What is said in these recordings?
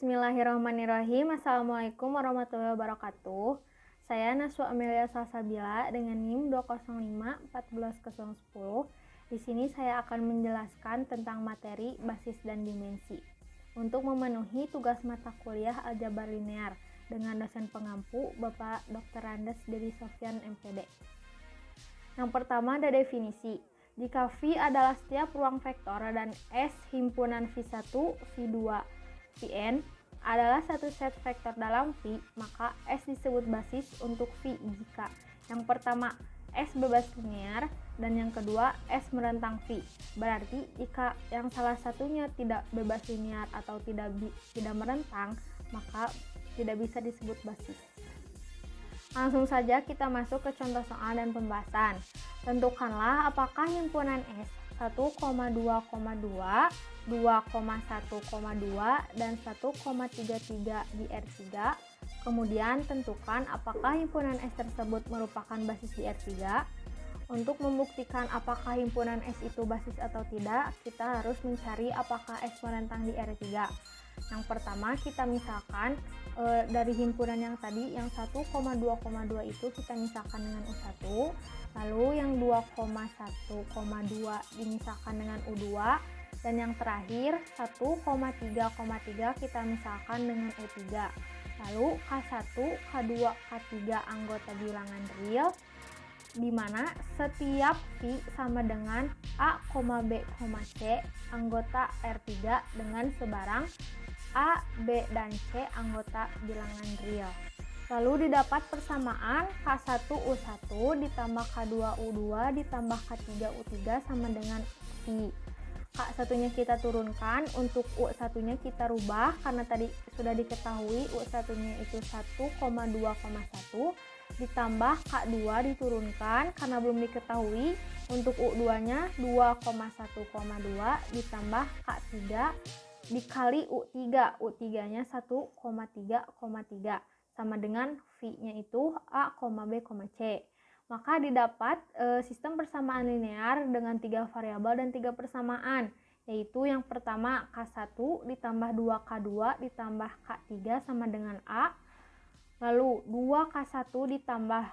Bismillahirrahmanirrahim. Assalamualaikum warahmatullahi wabarakatuh. Saya Naswa Amelia Salsabila dengan NIM 205-14010. Di sini saya akan menjelaskan tentang materi, basis, dan dimensi. Untuk memenuhi tugas mata kuliah aljabar linear dengan dosen pengampu Bapak Dr. Andes Dedi Sofyan MPD. Yang pertama ada definisi. Jika V adalah setiap ruang vektor dan S himpunan V1, V2, Vn adalah satu set vektor dalam V, maka S disebut basis untuk V jika yang pertama S bebas linear dan yang kedua S merentang V. Berarti jika yang salah satunya tidak bebas linear atau tidak merentang, maka tidak bisa disebut basis. Langsung saja kita masuk ke contoh soal dan pembahasan. Tentukanlah apakah himpunan S 1,2,2, 2,1,2, dan 1,33 di R3. Kemudian tentukan apakah himpunan S tersebut merupakan basis di R3. Untuk membuktikan apakah himpunan S itu basis atau tidak, kita harus mencari apakah S merentang di R3. Yang pertama kita misalkan dari himpunan yang tadi yang 1,2,2 itu kita misalkan dengan U1, lalu yang 2,1,2 dimisalkan dengan U2, dan yang terakhir 1,3,3 kita misalkan dengan U3. Lalu K1, K2, K3 anggota bilangan real di mana setiap V sama dengan A, B, C anggota R3 dengan sebarang A, B, dan C anggota bilangan real. Lalu didapat persamaan K1U1 ditambah K2U2 ditambah K3U3 sama dengan V. K1-nya kita turunkan, untuk U1-nya kita rubah karena tadi sudah diketahui U1-nya itu 1,2,1 ditambah K2 diturunkan karena belum diketahui, untuk U2-nya 2,1,2 ditambah K3 dikali U3, U3-nya 1,3,3 sama dengan V-nya itu A, B, C. Maka didapat sistem persamaan linear dengan 3 variabel dan 3 persamaan, yaitu yang pertama K1 ditambah 2K2 ditambah K3 sama dengan A, lalu 2K1 ditambah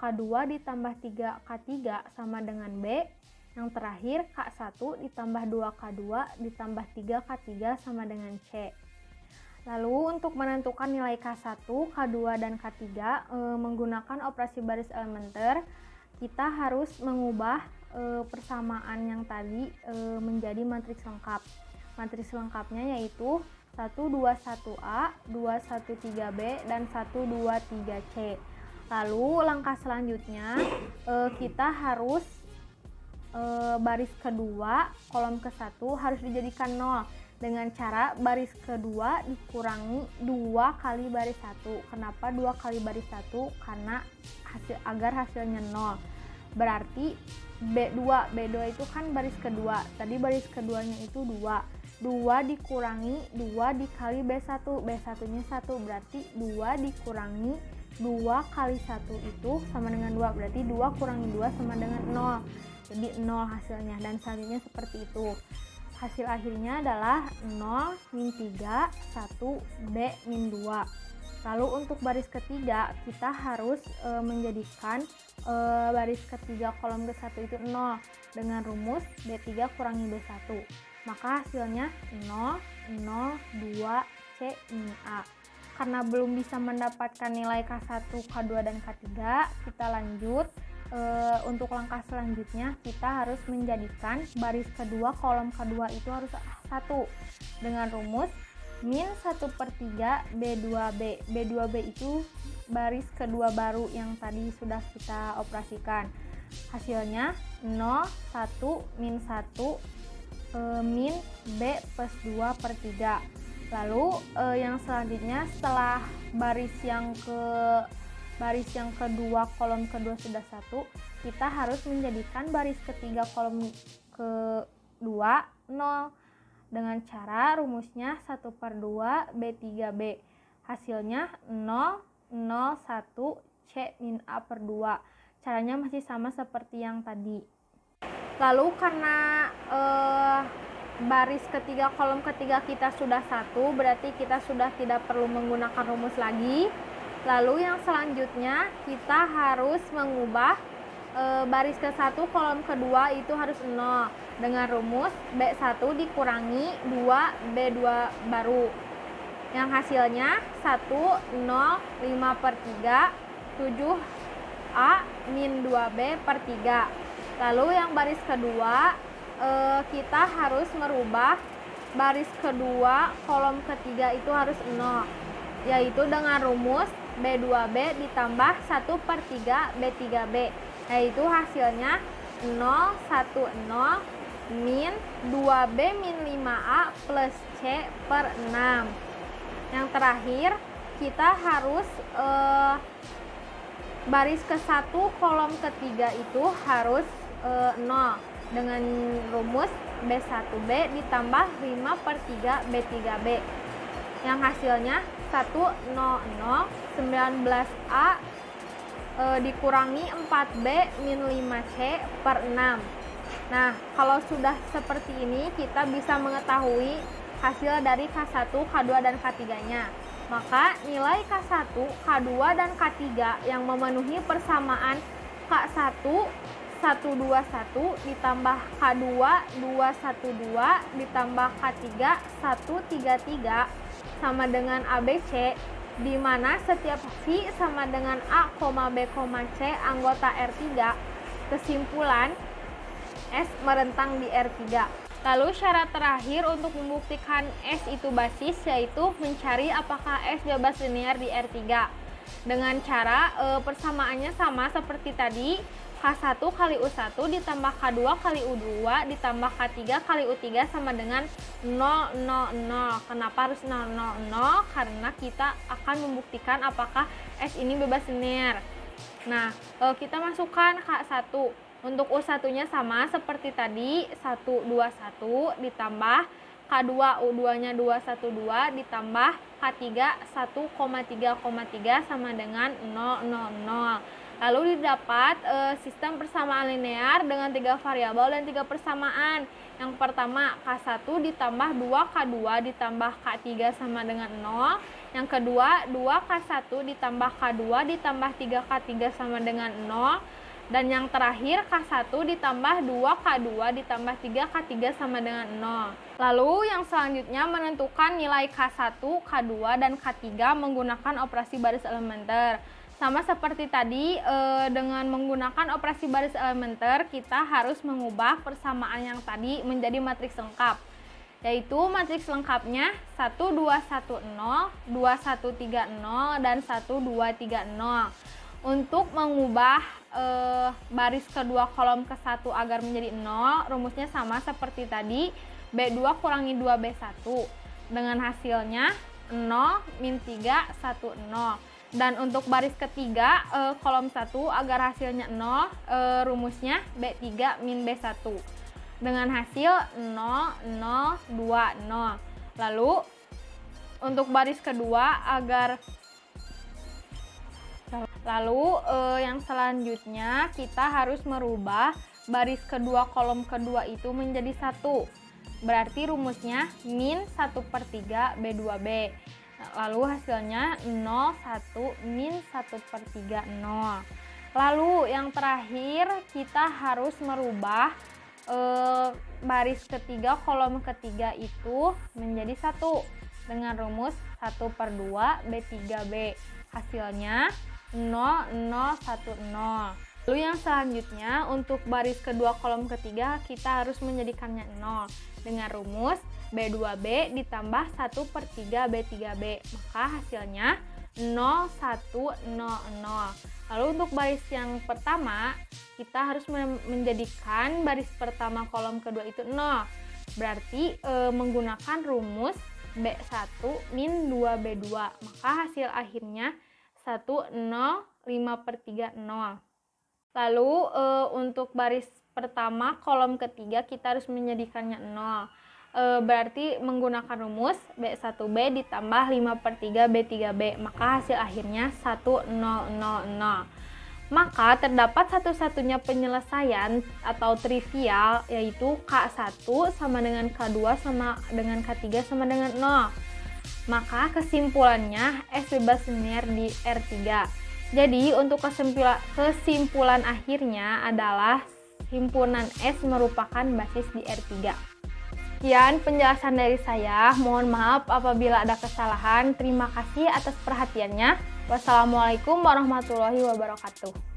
K2 ditambah 3K3 sama dengan B, yang terakhir K1 ditambah 2K2 ditambah 3K3 sama dengan C. Lalu untuk menentukan nilai K1, K2, dan K3 menggunakan operasi baris elementer, kita harus mengubah persamaan yang tadi menjadi matriks lengkap. Matriks lengkapnya yaitu 121A, 213B, dan 123C. Lalu langkah selanjutnya kita harus baris kedua kolom ke-1 harus dijadikan 0 dengan cara baris kedua dikurangi 2 kali baris 1. Kenapa 2 kali baris 1? Karena agar hasilnya 0. Berarti B2 itu kan baris kedua. Tadi baris keduanya itu 2. 2 dikurangi 2 dikali B1. B1-nya 1, berarti 2 dikurangi 2 kali 1 itu sama dengan 2. Berarti 2 kurangi 2 sama dengan 0. Jadi 0 hasilnya, dan selanjutnya seperti itu. Hasil akhirnya adalah 0, min 3, 1, B, min 2. Lalu untuk baris ketiga kita harus menjadikan baris ketiga kolom ke-1 itu 0 dengan rumus B3 kurangi B1. Maka hasilnya 0, 0, 2, C, min A. Karena belum bisa mendapatkan nilai K1, K2, dan K3, kita lanjut. Untuk langkah selanjutnya kita harus menjadikan baris kedua kolom kedua itu harus 1 dengan rumus min 1/3 B2B. B2B itu baris kedua baru yang tadi sudah kita operasikan. Hasilnya 0, 1, min 1, min B plus 2/3. Lalu yang selanjutnya setelah baris yang kedua kolom kedua sudah 1, kita harus menjadikan baris ketiga kolom kedua 0 dengan cara rumusnya 1/2 B3B. Hasilnya 0, 0, 1, C min A/2. Caranya masih sama seperti yang tadi. Lalu karena baris ketiga kolom ketiga kita sudah 1, berarti kita sudah tidak perlu menggunakan rumus lagi. Lalu yang selanjutnya kita harus mengubah baris ke-1 kolom kedua itu harus 0 dengan rumus B1 dikurangi 2B2 baru. Yang hasilnya 1, 0, 5 per 3, 7A min 2B per 3. Lalu yang baris kedua kita harus merubah baris kedua kolom ketiga itu harus 0, yaitu dengan rumus B2B ditambah 1 per 3 B3B, yaitu hasilnya 0, 1, 0 min 2B min 5A plus C per 6. Yang terakhir kita harus baris ke-1 kolom ketiga itu harus 0 dengan rumus B1B ditambah 5 per 3 B3B. Yang hasilnya 1, 0, 0, 19A dikurangi 4B min 5C per 6. Nah, kalau sudah seperti ini kita bisa mengetahui hasil dari K1, K2, dan K3-nya. Maka nilai K1, K2, dan K3 yang memenuhi persamaan K1 121 ditambah K2 212 ditambah K3 133 sama dengan ABC, di mana setiap V sama dengan A, B, C anggota R3. Kesimpulan, S merentang di R3. Lalu syarat terakhir untuk membuktikan S itu basis yaitu mencari apakah S bebas linear di R3 dengan cara persamaannya sama seperti tadi, K1 kali U1 ditambah K2 kali U2 ditambah K3 kali U3 sama dengan 0, 0, 0. Kenapa harus 0, 0, 0? Karena kita akan membuktikan apakah S ini bebas linear. Nah, kita masukkan K1. Untuk U1-nya sama seperti tadi, 1, 2, 1 ditambah K2, U2-nya 2, 1, 2 ditambah K3, 1,3,3 sama dengan 0, 0, 0. Lalu didapat sistem persamaan linear dengan 3 variabel dan 3 persamaan. Yang pertama, K1 ditambah 2K2 ditambah K3 sama dengan 0. Yang kedua, 2K1 ditambah K2 ditambah 3K3 sama dengan 0. Dan yang terakhir, K1 ditambah 2K2 ditambah 3K3 sama dengan 0. Lalu yang selanjutnya menentukan nilai K1, K2, dan K3 menggunakan operasi baris elementer. Sama seperti tadi, dengan menggunakan operasi baris elementer, kita harus mengubah persamaan yang tadi menjadi matriks lengkap. Yaitu matriks lengkapnya 1, 2, 1, 0, 2, 1, 3, 0, dan 1, 2, 3, 0. Untuk mengubah baris kedua kolom ke-1 agar menjadi 0, rumusnya sama seperti tadi, B2 kurangi 2B1. Dengan hasilnya 0, min 3, 1, 0. Dan untuk baris ketiga kolom 1 agar hasilnya 0, rumusnya B3 min B1. Dengan hasil 0, 0, 2, 0. Lalu untuk baris kedua yang selanjutnya kita harus merubah baris kedua kolom kedua itu menjadi 1. Berarti rumusnya min 1 per 3 B2B. Lalu hasilnya 0, 1, min 1 per 3, 0. Lalu yang terakhir kita harus merubah baris ketiga kolom ketiga itu menjadi 1 dengan rumus 1 per 2 B3B. Hasilnya 0, 0, 1, 0. Lalu yang selanjutnya untuk baris kedua kolom ketiga kita harus menjadikannya 0 dengan rumus B2B ditambah 1 per 3 B3B. Maka hasilnya 0, 1, 0, 0. Lalu untuk baris yang pertama kita harus menjadikan baris pertama kolom kedua itu 0. Berarti menggunakan rumus B1 min 2B2. Maka hasil akhirnya 1, 0, 5 per 3, 0. Lalu untuk baris pertama kolom ketiga kita harus menjadikannya 0. Berarti menggunakan rumus B1B ditambah 5 per 3 B3B. Maka hasil akhirnya 1, 0, 0, 0. Maka terdapat satu-satunya penyelesaian atau trivial, yaitu K1 sama dengan K2 sama dengan K3 sama dengan 0. Maka kesimpulannya S bebas linear di R3. Jadi untuk kesimpulan akhirnya adalah himpunan S merupakan basis di R3. Sekian penjelasan dari saya. Mohon maaf apabila ada kesalahan. Terima kasih atas perhatiannya. Wassalamualaikum warahmatullahi wabarakatuh.